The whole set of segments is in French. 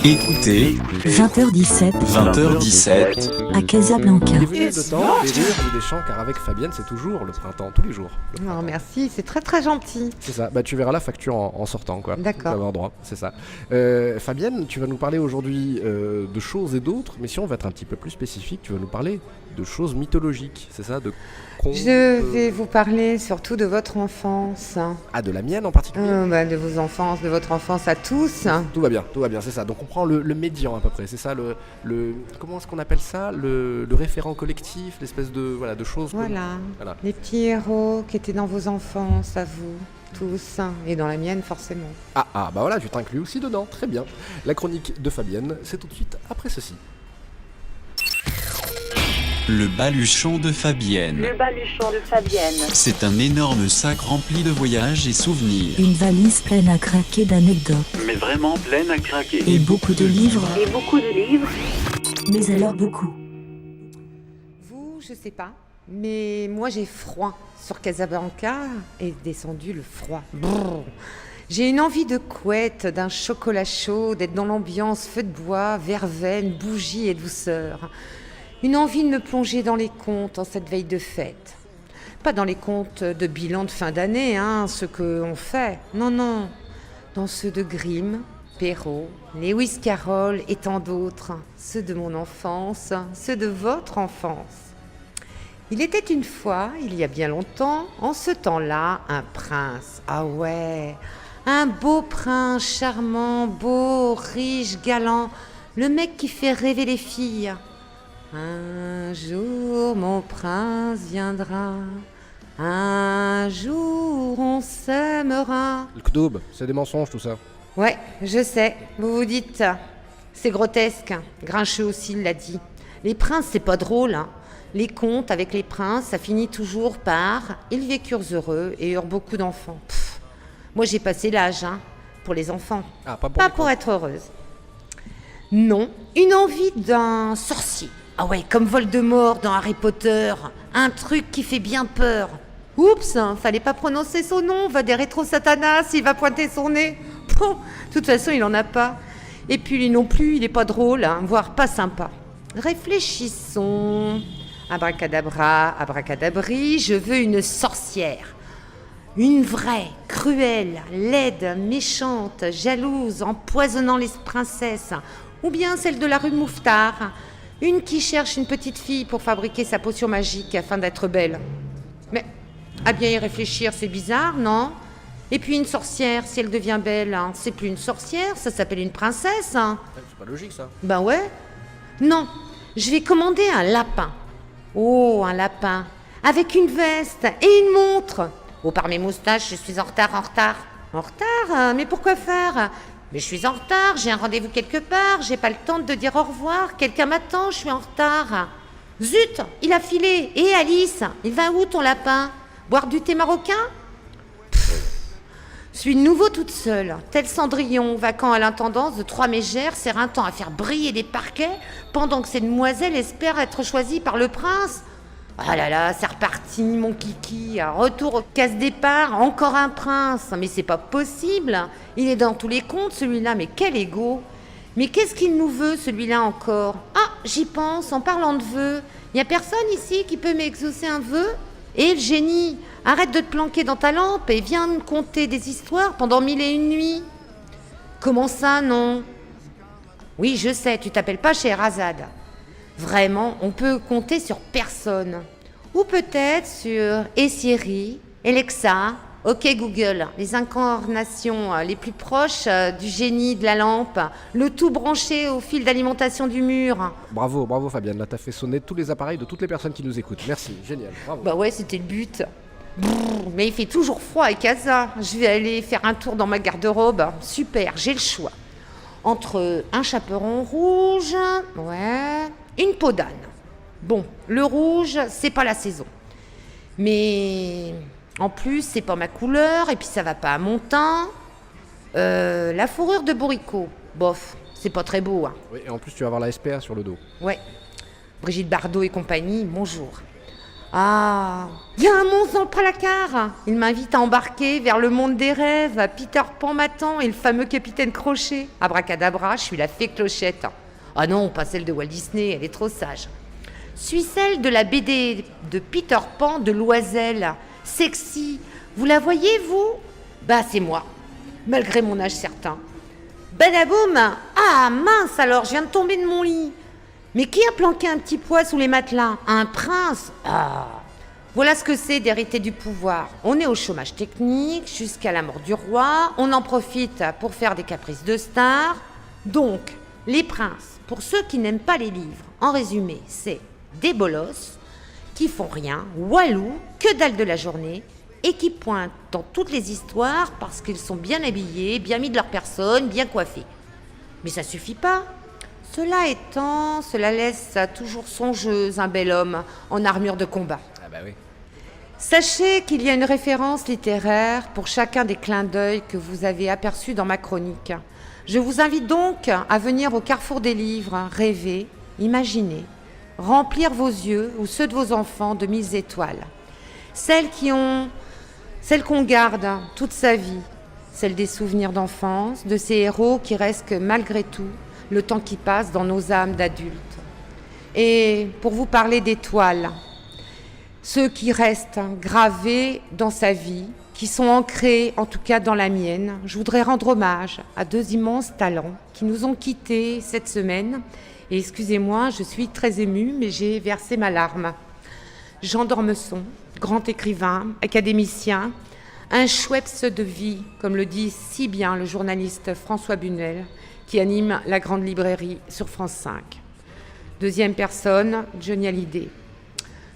Écoutez, 20h17 20h17. à Casablanca. Il est venu le temps des rires et des chants, car avec Fabienne, c'est toujours le printemps, tous les jours. Non, merci, c'est très très gentil. C'est ça, tu verras la facture en sortant, quoi. D'accord. Tu vas avoir droit, c'est ça. Fabienne, tu vas nous parler aujourd'hui de choses et d'autres, mais si on va être un petit peu plus spécifique, tu vas nous parler de choses mythologiques, c'est ça, de contes. Je vais vous parler surtout de votre enfance. Ah, de la mienne en particulier. De vos enfances, de votre enfance à tous. Tout va bien, c'est ça. Donc on prend le médian à peu près, c'est ça, le comment est-ce qu'on appelle ça, le référent collectif, l'espèce de choses. Voilà. Voilà. Les petits héros qui étaient dans vos enfances, à vous, tous, et dans la mienne forcément. Ah, voilà, tu t'inclus aussi dedans, très bien. La chronique de Fabienne, c'est tout de suite après ceci. Le baluchon de Fabienne. Le baluchon de Fabienne. C'est un énorme sac rempli de voyages et souvenirs. Une valise pleine à craquer d'anecdotes Mais vraiment pleine à craquer. et beaucoup de livres, Et beaucoup de livres. mais alors beaucoup. Vous, je sais pas, mais moi j'ai froid. Sur Casablanca est descendu le froid. Brrr. J'ai une envie de couette, d'un chocolat chaud, d'être dans l'ambiance, feu de bois, verveine, bougie et douceur. Une envie de me plonger dans les contes en cette veille de fête. Pas dans les contes de bilan de fin d'année, ceux qu'on fait. Non. Dans ceux de Grimm, Perrault, Lewis Carroll et tant d'autres. Ceux de mon enfance, ceux de votre enfance. Il était une fois, il y a bien longtemps, en ce temps-là, un prince. Ah ouais, un beau prince, charmant, beau, riche, galant. Le mec qui fait rêver les filles. Un jour mon prince viendra, un jour on s'aimera. Le Kdoub, c'est des mensonges tout ça. Ouais, je sais, vous vous dites, c'est grotesque, Grincheux aussi l'a dit. Les princes, c'est pas drôle, Les contes avec les princes, ça finit toujours par « Ils vécurent heureux et eurent beaucoup d'enfants ». Moi j'ai passé l'âge, pour les enfants, Ah, pas pour pas les pour contes. être heureuse. Non, une envie d'un sorcier. Ah ouais, comme Voldemort dans Harry Potter. Un truc qui fait bien peur. Oups, fallait pas prononcer son nom, va des rétro-satanas, il va pointer son nez. Bon, de toute façon, il en a pas. Et puis lui non plus, il est pas drôle, voire pas sympa. Réfléchissons. Abracadabra, abracadabri, je veux une sorcière. Une vraie, cruelle, laide, méchante, jalouse, empoisonnant les princesses. Ou bien celle de la rue Mouffetard. Une qui cherche une petite fille pour fabriquer sa potion magique afin d'être belle. Mais, à bien y réfléchir, c'est bizarre, non? Et puis une sorcière, si elle devient belle, c'est plus une sorcière, ça s'appelle une princesse. C'est pas logique ça. Ben ouais. Non, je vais commander un lapin. Oh, un lapin. Avec une veste et une montre. Oh, par mes moustaches, je suis en retard. En retard? Mais pourquoi faire? Mais je suis en retard, j'ai un rendez-vous quelque part, j'ai pas le temps de dire au revoir, quelqu'un m'attend, je suis en retard. Zut, il a filé. Et Alice, il va où ton lapin? Boire du thé marocain? Je suis de nouveau toute seule, tel Cendrillon, vacant à l'intendance de 3 mégères, s'éreintant à faire briller des parquets, pendant que ces demoiselles espèrent être choisies par le prince. Ah là là, c'est reparti, mon kiki, retour au casse-départ, encore un prince. Mais c'est pas possible, il est dans tous les contes celui-là, mais quel égo. Mais qu'est-ce qu'il nous veut celui-là encore? Ah, j'y pense, en parlant de vœux, y a personne ici qui peut m'exaucer un vœu? Et le génie, arrête de te planquer dans ta lampe et viens me conter des histoires pendant 1001 nuits. Comment ça, non? Oui, je sais, tu t'appelles pas Scheherazade. Vraiment, on peut compter sur personne. Ou peut-être sur Siri, Alexa, OK Google, les incarnations les plus proches du génie de la lampe, le tout branché au fil d'alimentation du mur. Bravo Fabienne, là t'as fait sonner tous les appareils de toutes les personnes qui nous écoutent. Merci, génial, bravo. Bah ouais, c'était le but. Brrr, mais il fait toujours froid à Casa. Je vais aller faire un tour dans ma garde-robe. Super, j'ai le choix. Entre un chaperon rouge, une peau d'âne. Bon, le rouge, c'est pas la saison. Mais en plus, c'est pas ma couleur, et puis ça va pas à mon teint. La fourrure de bourricot, bof, c'est pas très beau. Oui, et en plus tu vas avoir la SPA sur le dos. Ouais, Brigitte Bardot et compagnie, bonjour. Ah, il y a un monstre dans le placard. Il m'invite à embarquer vers le monde des rêves. Peter Pan m'attend et le fameux capitaine Crochet. Abracadabra, je suis la fée Clochette. Ah non, pas celle de Walt Disney, elle est trop sage. Je suis celle de la BD de Peter Pan de Loisel. Sexy. Vous la voyez, vous? Bah, c'est moi. Malgré mon âge certain. Badaboum! Ah, mince alors, je viens de tomber de mon lit. Mais qui a planqué un petit pois sous les matelas? Un prince? Ah! Voilà ce que c'est d'hériter du pouvoir. On est au chômage technique jusqu'à la mort du roi. On en profite pour faire des caprices de stars. Donc, les princes, pour ceux qui n'aiment pas les livres, en résumé, c'est des bolosses qui font rien, walou, que dalle de la journée, et qui pointent dans toutes les histoires parce qu'ils sont bien habillés, bien mis de leur personne, bien coiffés. Mais ça suffit pas. Cela étant, cela laisse toujours songeuse un bel homme en armure de combat. Ah bah oui. Sachez qu'il y a une référence littéraire pour chacun des clins d'œil que vous avez aperçus dans ma chronique. Je vous invite donc à venir au carrefour des livres, rêver, imaginer, remplir vos yeux ou ceux de vos enfants de 1000 étoiles. Celles qu'on garde toute sa vie, celles des souvenirs d'enfance, de ces héros qui restent malgré tout le temps qui passe dans nos âmes d'adultes. Et pour vous parler d'étoiles, ceux qui restent gravés dans sa vie, qui sont ancrés en tout cas dans la mienne, je voudrais rendre hommage à 2 immenses talents qui nous ont quittés cette semaine. Et excusez-moi, je suis très émue, mais j'ai versé ma larme. Jean d'Ormesson, grand écrivain, académicien, un Schweppes de vie, comme le dit si bien le journaliste François Bunel, qui anime la Grande Librairie sur France 5. Deuxième personne, Johnny Hallyday.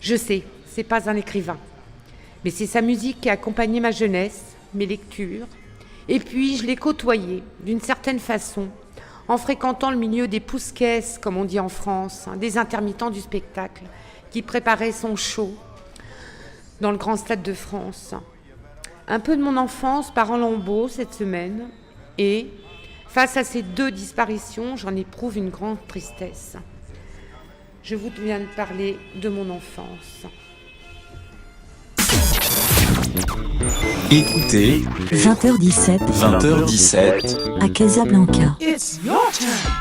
Je sais, c'est pas un écrivain, mais c'est sa musique qui a accompagné ma jeunesse, mes lectures, et puis je l'ai côtoyé d'une certaine façon, en fréquentant le milieu des pousses-caisses, comme on dit en France, des intermittents du spectacle, qui préparaient son show dans le grand stade de France. Un peu de mon enfance par en lambeaux cette semaine, et face à ces 2 disparitions, j'en éprouve une grande tristesse. Je vous viens de parler de mon enfance. Écoutez, 20h17 20h17, à Casablanca. It's your turn.